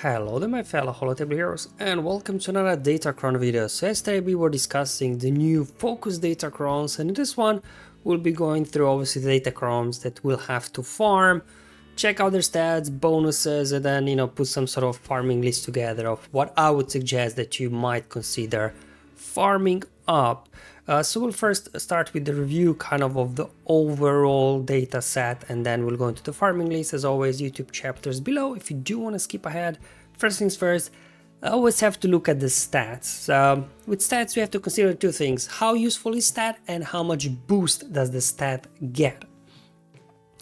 Hello there my fellow holotable heroes and welcome to another Datacron video. So yesterday we were discussing the new focus Datacrons, and in this one we'll be going through obviously the Datacrons that we'll have to farm, check out their stats, bonuses, and then put some sort of farming list together of what I would suggest that you might consider farming up. So we'll first start with the review of the overall data set, and then we'll go into the farming list. As always, YouTube chapters below if you do want to skip ahead. First things first, I always have to look at the stats. With stats we have to consider two things: how useful is stat and how much boost does the stat get.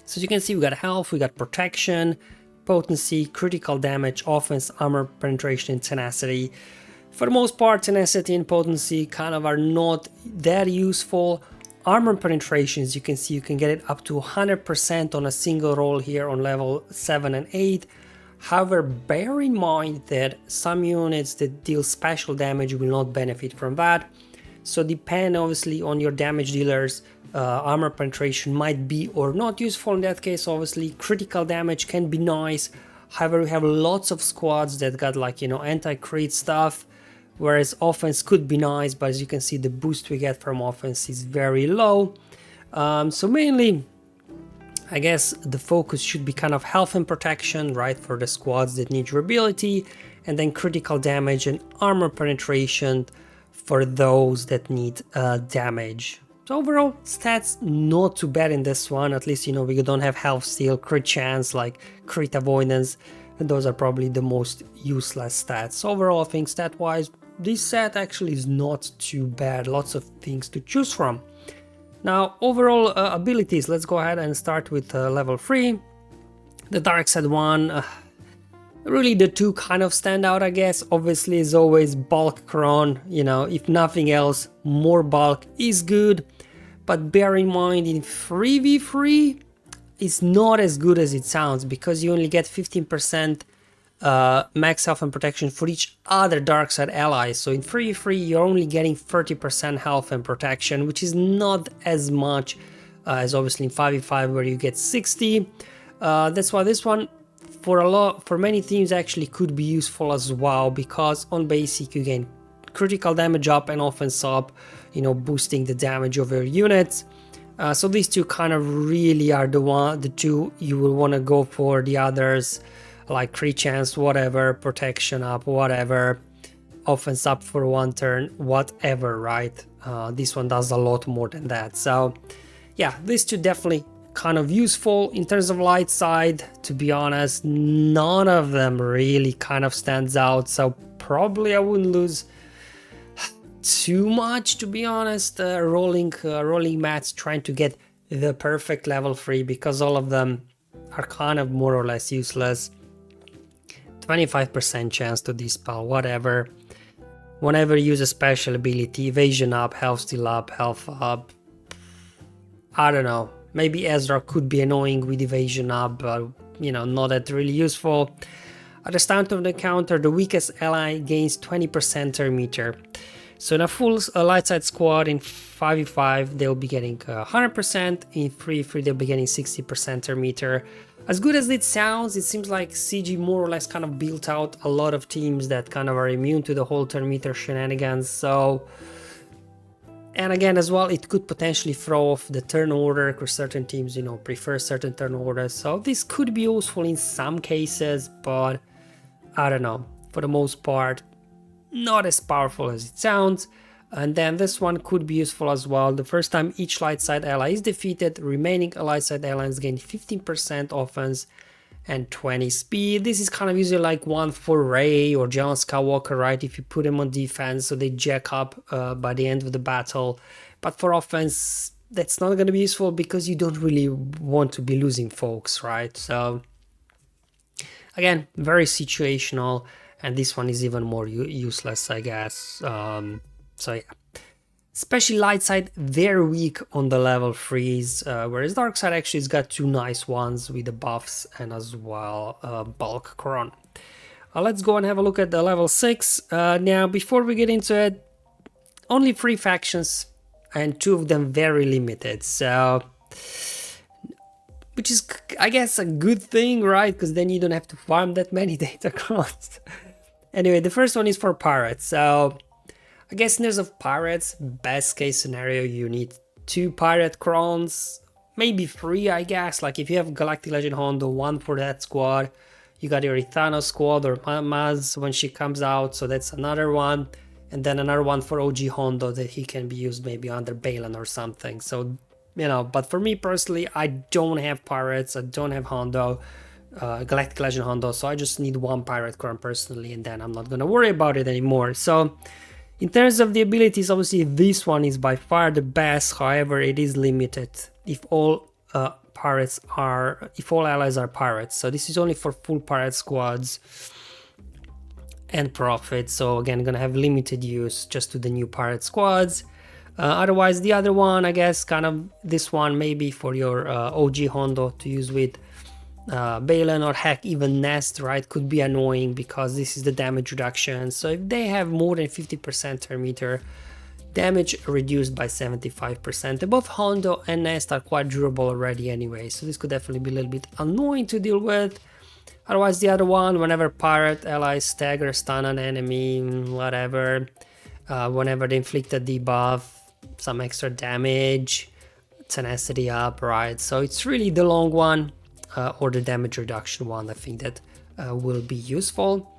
So as you can see, we got health, we got protection, potency, critical damage, offense, armor penetration, and tenacity. For the most part, tenacity and potency are not that useful. Armor penetration, as you can see, you can get it up to 100% on a single roll here on level 7 and 8. However, bear in mind that some units that deal special damage will not benefit from that. So depend obviously on your damage dealers, armor penetration might be or not useful. In that case, obviously critical damage can be nice. However, we have lots of squads that got anti-crit stuff, whereas offense could be nice, but as you can see, the boost we get from offense is very low. So mainly, I guess the focus should be health and protection, right, for the squads that need durability, and then critical damage and armor penetration for those that need damage. So overall, stats not too bad in this one. At least we don't have health steal, crit chance, like crit avoidance, and those are probably the most useless stats. So overall, I think stat-wise, this set actually is not too bad. Lots of things to choose from. Now, overall abilities, let's go ahead and start with level 3. The dark side one, really the two stand out, I guess. Obviously, as always, bulk cron, if nothing else, more bulk is good. But bear in mind, in 3v3, it's not as good as it sounds, because you only get 15% max health and protection for each other dark side ally. So in 3v3 you're only getting 30% health and protection, which is not as much as obviously in 5v5 where you get 60. That's why this one for many teams actually could be useful as well, because on basic you gain critical damage up and offense up, boosting the damage of your units. So these two really are the two you will want to go for. The others, like crit chance, whatever, protection up, whatever, offense up for one turn, whatever, right? This one does a lot more than that. So yeah, these two definitely useful. In terms of light side, to be honest, none of them really stands out. So probably I wouldn't lose too much, to be honest, rolling mats trying to get the perfect level 3, because all of them are more or less useless. 25% chance to dispel, whatever. Whenever you use a special ability, evasion up, health steal up, health up. I don't know, maybe Ezra could be annoying with evasion up, but not that really useful. At the start of the counter, the weakest ally gains 20% turn meter. So in a full light side squad in 5v5 they'll be getting 100%, in 3v3 they'll be getting 60% turn meter. As good as it sounds, it seems like CG more or less built out a lot of teams that are immune to the whole turn meter shenanigans. So, and again as well, it could potentially throw off the turn order, because certain teams prefer certain turn orders. So this could be useful in some cases, but I don't know, for the most part not as powerful as it sounds. And then this one could be useful as well. The first time each light side ally is defeated, remaining light side allies gain 15% offense and 20 speed. This is usually like one for Rey or John Skywalker, right? If you put them on defense, so they jack up by the end of the battle. But for offense, that's not going to be useful, because you don't really want to be losing folks, right? So again, very situational, and this one is even more useless, I guess. So yeah, especially light side, very weak on the level 3s, whereas dark side actually has got two nice ones with the buffs and as well bulk cron. Let's go and have a look at the level 6. Now, before we get into it, only 3 factions and 2 of them very limited. So which is, I guess, a good thing, right? Because then you don't have to farm that many Datacrons. Anyway, the first one is for pirates. So I guess in terms of pirates, best case scenario, you need 2 pirate crons, maybe 3, I guess. Like if you have Galactic Legend Hondo, 1 for that squad. You got your Ethano squad or Maz when she comes out, so that's another one. And then another one for OG Hondo that he can be used maybe under Balin or something. So, you know, but for me personally, I don't have pirates, I don't have Hondo, Galactic Legend Hondo, so I just need 1 pirate cron personally, and then I'm not gonna worry about it anymore. So in terms of the abilities, obviously this one is by far the best. However, it is limited if all allies are pirates. So this is only for full pirate squads and profit. So again, gonna have limited use just to the new pirate squads. Otherwise, the other one, I guess, kind of this one maybe for your OG Hondo to use with Balin, or heck even Nest, right? Could be annoying because this is the damage reduction. So if they have more than 50% per meter, damage reduced by 75%. Both Hondo and Nest are quite durable already anyway, so this could definitely be a little bit annoying to deal with. Otherwise, the other one, whenever pirate allies stagger, stun an enemy, whatever, whenever they inflict a debuff, some extra damage, tenacity up, right? So it's really the long one or the damage reduction one, I think that will be useful.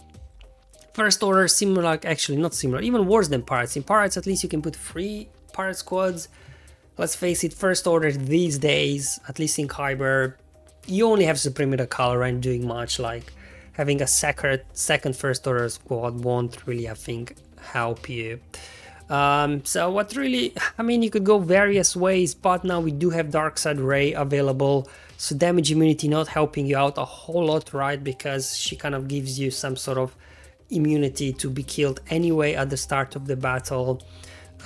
First order, similar, actually not similar, even worse than pirates. In pirates, at least you can put 3 pirate squads. Let's face it, first order these days, at least in Kyber, you only have Supreme with a color and doing much. Like having a second first order squad won't really, I think, help you. So what really, I mean, you could go various ways, but now we do have Darkside Ray available. So damage immunity not helping you out a whole lot, right? Because she kind of gives you some sort of immunity to be killed anyway at the start of the battle.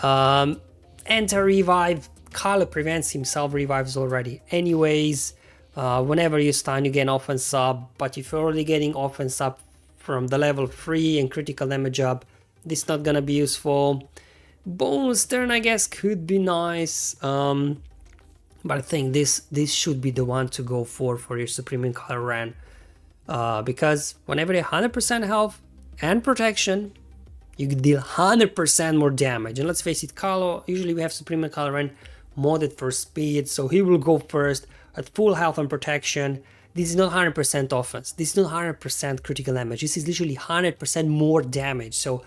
Anti-revive, Kylo prevents himself revives already anyways. Whenever you stun, you get offense up, but if you're already getting offense up from the level 3 and critical damage up, this is not gonna be useful. Bonus turn, I guess, could be nice, but I think this should be the one to go for your Supreme in Kylo Ren, because whenever you have 100% health and protection, you deal 100% more damage. And let's face it, Kylo, usually we have Supreme and Kylo Ren modded for speed, so he will go first at full health and protection. This is not 100% offense, this is not 100% critical damage, this is literally 100% more damage, so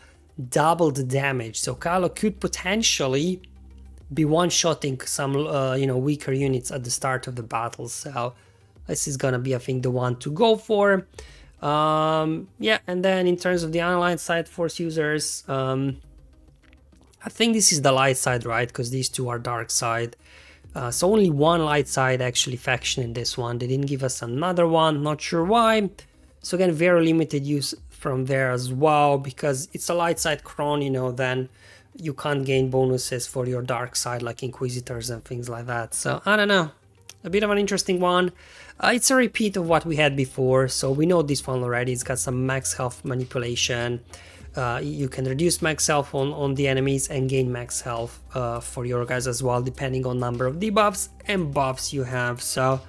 double the damage. So Kylo could potentially be one-shotting some weaker units at the start of the battle, so this is gonna be, I think, the one to go for. Yeah, and then in terms of the unaligned side force users, I think this is the light side, right? Because these two are dark side. So only one light side actually faction in this one. They didn't give us another one, not sure why. So again, very limited use from there as well, because it's a light side cron, then you can't gain bonuses for your dark side like Inquisitors and things like that. So I don't know, a bit of an interesting one. It's a repeat of what we had before, so we know this one already. It's got some max health manipulation. You can reduce max health on the enemies and gain max health for your guys as well, depending on number of debuffs and buffs you have. So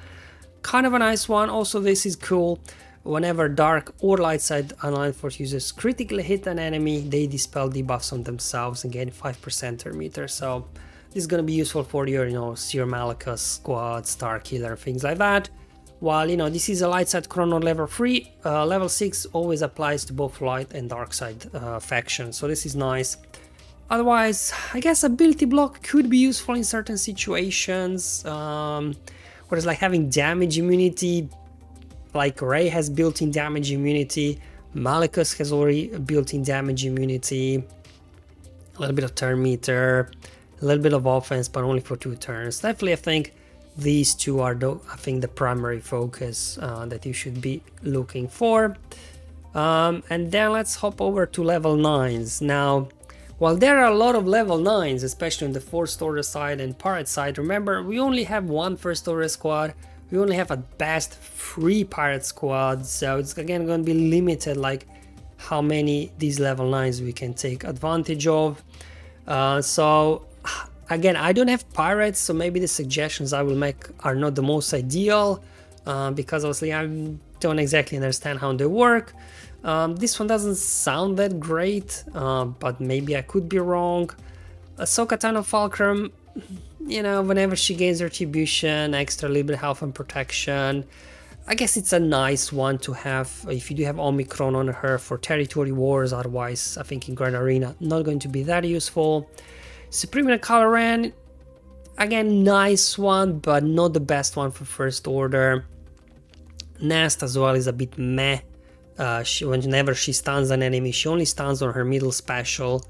kind of a nice one. Also, this is cool. Whenever dark or light side unaligned force users critically hit an enemy, they dispel debuffs on themselves and gain 5% per meter. So this is going to be useful for your, Seer Malachus squad, Star Killer, things like that. While, this is a light side chrono level 3, level 6 always applies to both light and dark side factions, so this is nice. Otherwise, I guess ability block could be useful in certain situations, whereas like having damage immunity, like Rey has built-in damage immunity, Malachus has already built-in damage immunity, a little bit of turn meter, a little bit of offense, but only for 2 turns. Definitely, I think these two are, the primary focus that you should be looking for. And then let's hop over to level 9s. Now, while there are a lot of level 9s, especially on the first order side and pirate side, remember, we only have 1 first order squad. We only have at best 3 pirate squads, so it's again going to be limited, like how many these level 9s we can take advantage of. So Again, I don't have pirates, so maybe the suggestions I will make are not the most ideal, because obviously I don't exactly understand how they work. This one doesn't sound that great, but maybe I could be wrong. Ahsoka Tano Fulcrum, you know, whenever she gains retribution, extra little bit health and protection, I guess it's a nice one to have if you do have Omicron on her for territory wars. Otherwise, I think in Grand Arena, not going to be that useful. Supreme Caloran, again, nice one, but not the best one for First Order. Nast as well is a bit meh. Whenever she stuns an enemy, she only stuns on her middle special.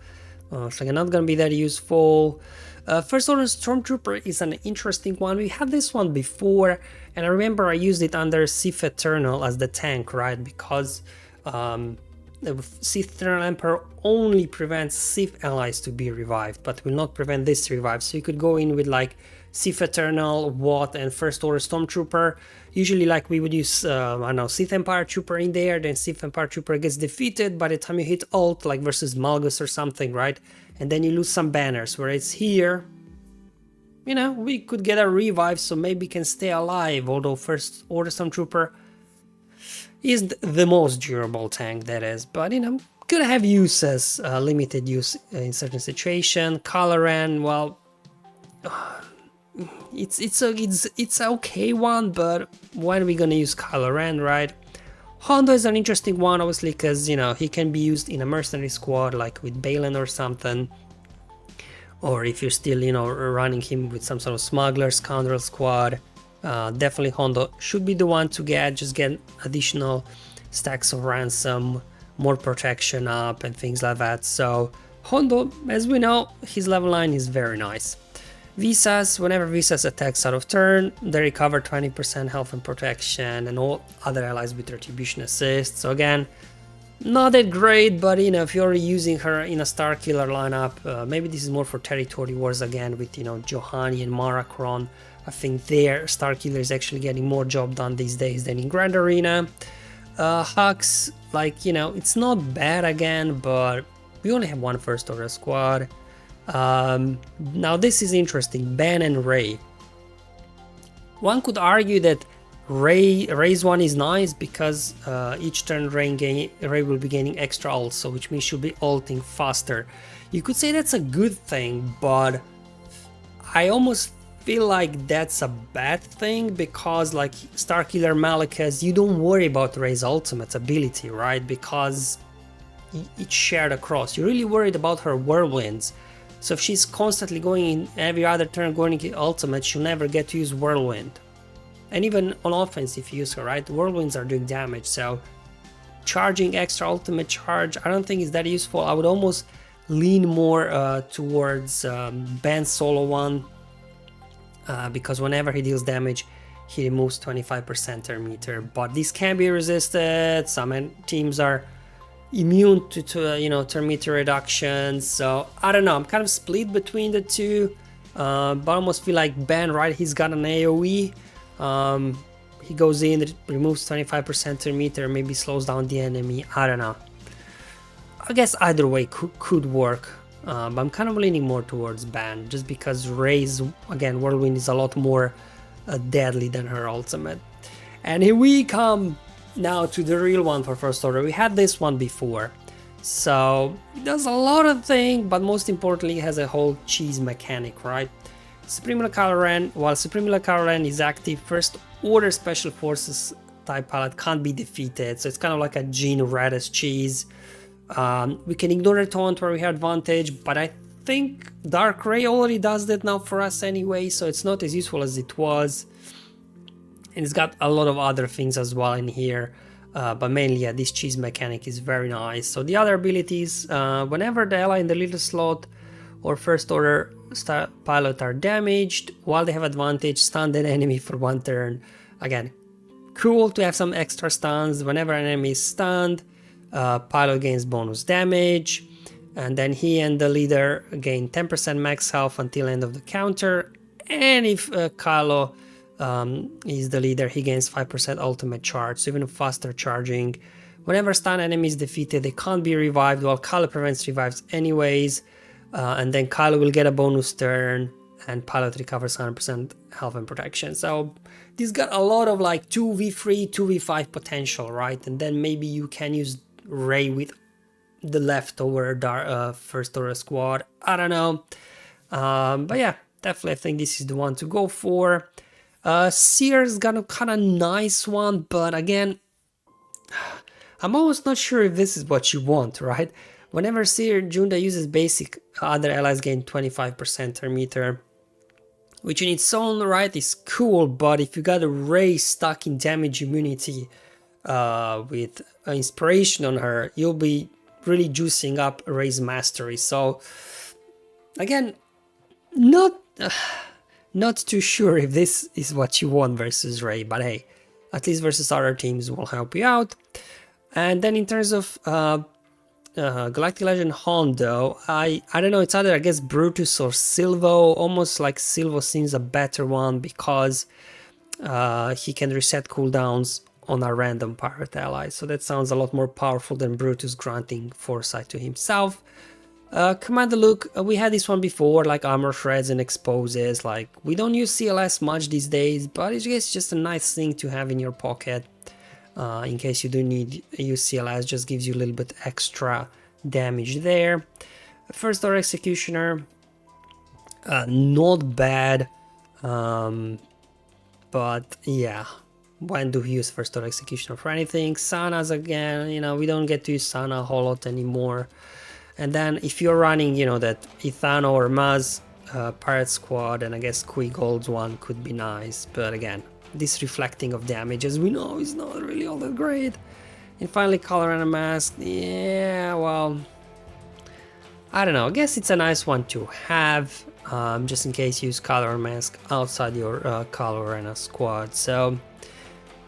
So not gonna be that useful. First Order Stormtrooper is an interesting one. We had this one before, and I remember I used it under Sith Eternal as the tank, right? Because the Sith Eternal Emperor only prevents Sith allies to be revived, but will not prevent this revive. So you could go in with like Sith Eternal, Watt, and First Order Stormtrooper. Usually, like we would use, I don't know, Sith Empire Trooper in there, then Sith Empire Trooper gets defeated by the time you hit ult, like versus Malgus or something, right? And then you lose some banners, whereas here, you know, we could get a revive, so maybe can stay alive, although First Order Stormtrooper is the most durable tank, that is. But, you know, could have uses, limited use in certain situation. Caloran, well, it's a okay one, but when are we gonna use Kylo Ren, right? Hondo is an interesting one, obviously, because, you know, he can be used in a mercenary squad, like with Balin or something, or if you're still, you know, running him with some sort of smuggler, scoundrel squad. Definitely Hondo should be the one to just get additional stacks of ransom, more protection up, and things like that. So Hondo, as we know, his level 9 is very nice. Visas, whenever Visas attacks out of turn, they recover 20% health and protection, and all other allies with retribution assist. So again, not that great, but, you know, if you're using her in a Starkiller lineup, maybe this is more for territory wars again with, you know, Johanni and Maracron. I think their Starkiller is actually getting more job done these days than in Grand Arena. Hux, like, you know, it's not bad again, but we only have one First Order squad. Now this is interesting, Ben and Rey. One could argue that Rey's one is nice because each turn Rey will be gaining extra ult, so which means she'll be ulting faster. You could say that's a good thing, but I almost feel like that's a bad thing because, like Starkiller Malakas, you don't worry about Rey's ultimate ability, right? Because it's shared across. You're really worried about her whirlwinds. So if she's constantly going in every other turn going into ultimate, she'll never get to use Whirlwind. And even on offense, if you use her, right, Whirlwinds are doing damage, so charging extra ultimate charge, I don't think is that useful. I would almost lean more towards Ben's solo one, because whenever he deals damage, he removes 25% turn meter. But this can be resisted, some teams are immune to you know, turn meter reductions, so I don't know, I'm kind of split between the two, but I almost feel like Ben, right, he's got an AoE, he goes in, it removes 25% turn meter, maybe slows down the enemy, I don't know. I guess either way could work, but I'm kind of leaning more towards Ben, just because Rey's, again, Whirlwind is a lot more deadly than her ultimate. And here we come now to the real one for First Order. We had this one before, so it does a lot of things, but most importantly it has a whole cheese mechanic, right? Supreme Kylo Ren, while Supreme Kylo Ren is active, First Order Special Forces type pilot can't be defeated, so it's kind of like a Gene Radis cheese. We can ignore the taunt where we have advantage, but I think Dark Rey already does that now for us anyway, so it's not as useful as it was. And it's got a lot of other things as well in here, but mainly, yeah, this cheese mechanic is very nice. So the other abilities, whenever the ally in the little slot or First Order pilot are damaged, while they have advantage, stun an enemy for one turn. Again, cool to have some extra stuns. Whenever an enemy is stunned, pilot gains bonus damage, and then he and the leader gain 10% max health until end of the counter. And if Kylo is the leader, he gains 5% ultimate charge, so even faster charging. Whenever stun enemy is defeated, they can't be revived, while Kylo prevents revives anyways. and then Kylo will get a bonus turn, and Pilot recovers 100% health and protection. So this got a lot of like 2v3, 2v5 potential, right? And then maybe you can use Rey with the leftover first order squad. I don't know. But yeah, definitely I think this is the one to go for. Seer's got a kind of nice one, but again, I'm almost not sure if this is what you want, right? Whenever Seer Junda uses basic, other allies gain 25% turn meter, which in its own right is cool, but if you got a Rey stuck in damage immunity with inspiration on her, you'll be really juicing up Rey's mastery. So again, not too sure if this is what you want versus Rey, but hey, at least versus other teams will help you out. And then in terms of Galactic Legend Hondo, I don't know, it's either I guess Brutus or Silvo. Almost like Silvo seems a better one because he can reset cooldowns on a random pirate ally, so that sounds a lot more powerful than Brutus granting foresight to himself. Commander Luke, we had this one before, like armor shreds and exposes. Like, we don't use CLS much these days, but it's just a nice thing to have in your pocket. In case you do need use CLS, just gives you a little bit extra damage there. First Order Executioner, not bad, but yeah, when do we use First Order Executioner for anything? Sana's again, you know, we don't get to use Sana a whole lot anymore. And then if you're running, you know, that Ithano or Maz Pirate Squad, and I guess Kui Gold's one could be nice, but again, this reflecting of damage, as we know, is not really all that great. And finally, Color and a Mask. Yeah, well, I don't know. I guess it's a nice one to have, just in case you use Color and Mask outside your Color and a squad. So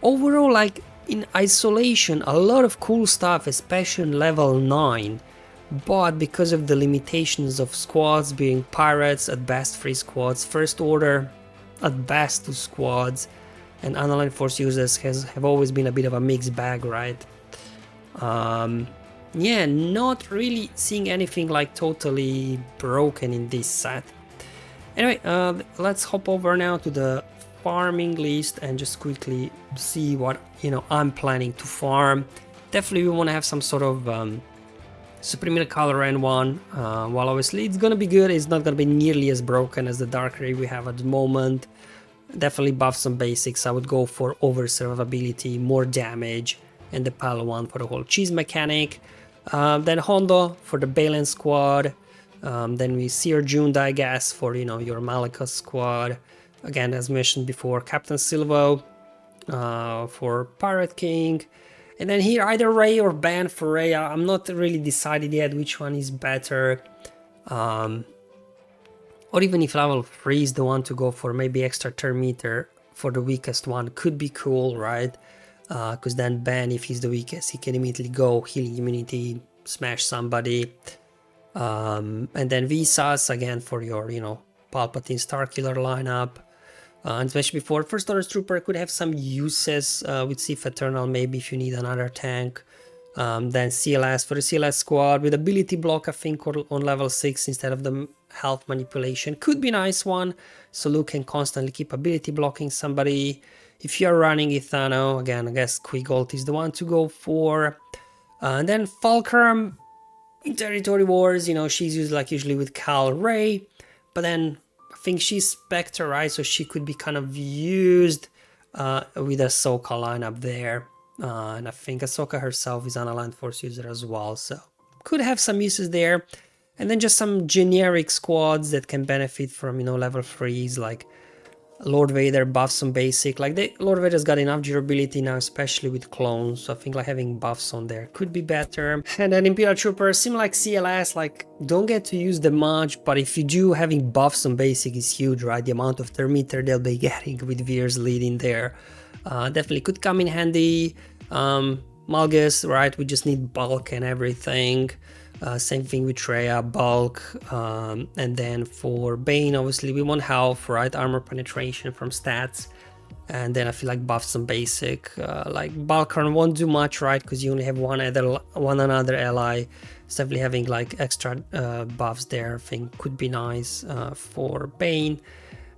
overall, like in isolation, a lot of cool stuff, especially in level 9. But because of the limitations of squads being pirates, at best 3 squads, First Order, at best 2 squads, and Unaligned Force users have always been a bit of a mixed bag, right? Yeah, not really seeing anything like totally broken in this set. Anyway, let's hop over now to the farming list and just quickly see what, you know, I'm planning to farm. Definitely we want to have some sort of Supreme Color Ren one, while obviously it's gonna be good, it's not gonna be nearly as broken as the Dark Ray we have at the moment. Definitely buff some basics. I would go for over survivability, more damage, and the Pal one for the whole cheese mechanic. Then Hondo for the Balen squad. Then we Seer Junda, I guess, for, you know, your Malika squad. Again, as mentioned before, Captain Silvo for Pirate King. And then here either Rey or Ban for Rey. I'm not really decided yet which one is better. Or even if level 3 is the one to go for, maybe extra turn meter for the weakest one could be cool, right? Because then Ban, if he's the weakest, he can immediately go healing immunity, smash somebody. And then Visas again for your, you know, Palpatine Starkiller lineup. And especially before, First Order Trooper could have some uses with Sith Eternal, maybe if you need another tank. Then CLS for the CLS squad with ability block, I think, on level 6 instead of the health manipulation. Could be a nice one, so Luke can constantly keep ability blocking somebody. If you're running Ithano, again, I guess Quigolt is the one to go for. And then Fulcrum in Territory Wars, you know, she's used like usually with Cal Rey, but then I think she's Spectre, right? So she could be kind of used with Ahsoka lineup there. And I think Ahsoka herself is an Aligned Force user as well, so could have some uses there. And then just some generic squads that can benefit from, you know, level 3s, like Lord Vader buffs some basic. Like Lord Vader's got enough durability now, especially with clones, so I think like having buffs on there could be better. And then Imperial Troopers seem like CLS, like don't get to use them much, but if you do, having buffs on basic is huge, right? The amount of turn meter they'll be getting with Veer's lead in there. Definitely could come in handy. Malgus, right, we just need bulk and everything. Same thing with Treya, bulk. And then for Bane, obviously we want health, right, armor penetration from stats. And then I feel like buffs some basic, like Balkran won't do much, right? Because you only have one another ally. Simply having like extra buffs there, I think could be nice for Bane.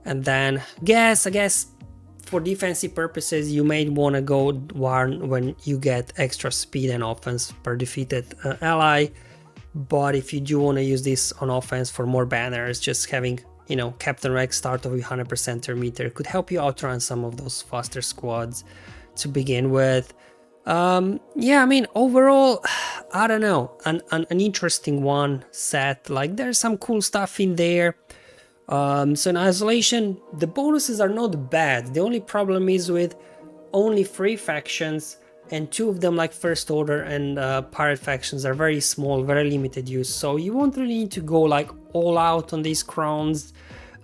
And then I guess for defensive purposes, you may want to go Warn when you get extra speed and offense per defeated ally. But if you do want to use this on offense for more banners, just having, you know, Captain Rex start with 100% turn meter could help you outrun some of those faster squads to begin with. Yeah, I mean, overall, I don't know, an interesting one set. Like, there's some cool stuff in there. So in Isolation, the bonuses are not bad. The only problem is with only 3 factions, and 2 of them, like First Order and Pirate factions, are very small, very limited use. So you won't really need to go like all out on these crowns.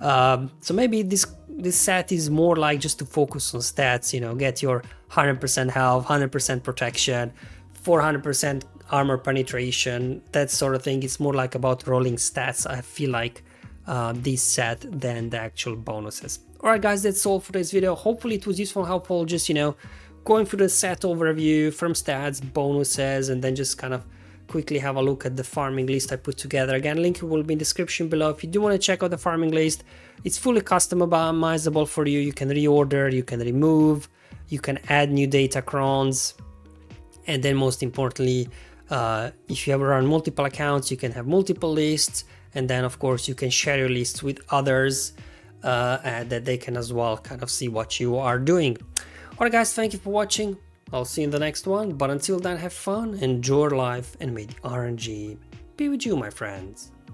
So maybe this set is more like just to focus on stats, you know, get your 100% health, 100% protection, 400% armor penetration, that sort of thing. It's more like about rolling stats, I feel like, this set than the actual bonuses. Alright guys, that's all for this video. Hopefully it was useful and helpful, just, you know, going through the set overview from stats, bonuses, and then just kind of quickly have a look at the farming list I put together. Again, link will be in the description below. If you do want to check out the farming list, it's fully customizable for you. You can reorder, you can remove, you can add new Datacrons, and then most importantly, if you ever run multiple accounts, you can have multiple lists, and then of course you can share your lists with others and that they can as well kind of see what you are doing. Alright guys, thank you for watching. I'll see you in the next one, but until then, have fun, enjoy life, and may the RNG be with you, my friends.